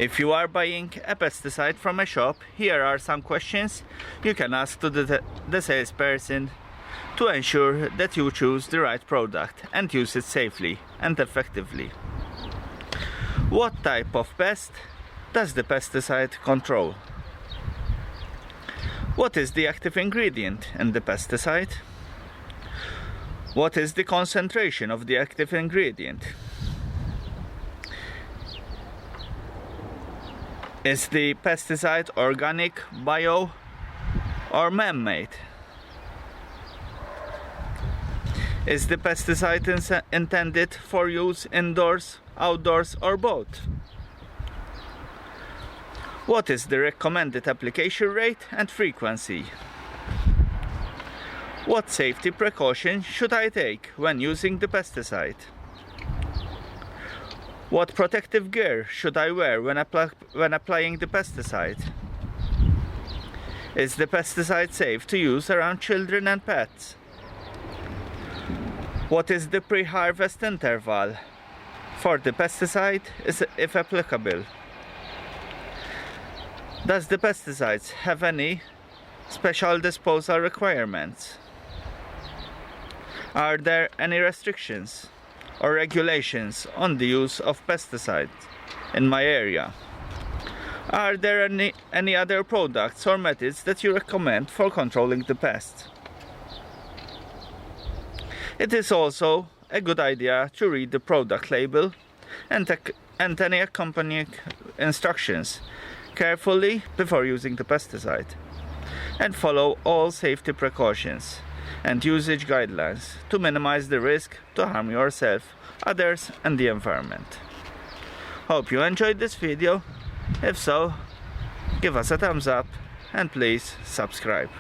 If you are buying a pesticide from a shop, here are some questions you can ask to the salesperson to ensure that you choose the right product and use it safely and effectively. What type of pest does the pesticide control? What is the active ingredient in the pesticide? What is the concentration of the active ingredient? Is the pesticide organic, bio, or man-made? Is the pesticide intended for use indoors, outdoors, or both? What is the recommended application rate and frequency? What safety precautions should I take when using the pesticide? What protective gear should I wear when applying the pesticide? Is the pesticide safe to use around children and pets? What is the pre-harvest interval for the pesticide, if applicable? Does the pesticides have any special disposal requirements? Are there any restrictions or regulations on the use of pesticides in my area? Are there any other products or methods that you recommend for controlling the pests? It is also a good idea to read the product label and any accompanying instructions carefully before using the pesticide, and follow all safety precautions and usage guidelines to minimize the risk to harm yourself, others, and the environment. Hope you enjoyed this video. If so, give us a thumbs up and please subscribe.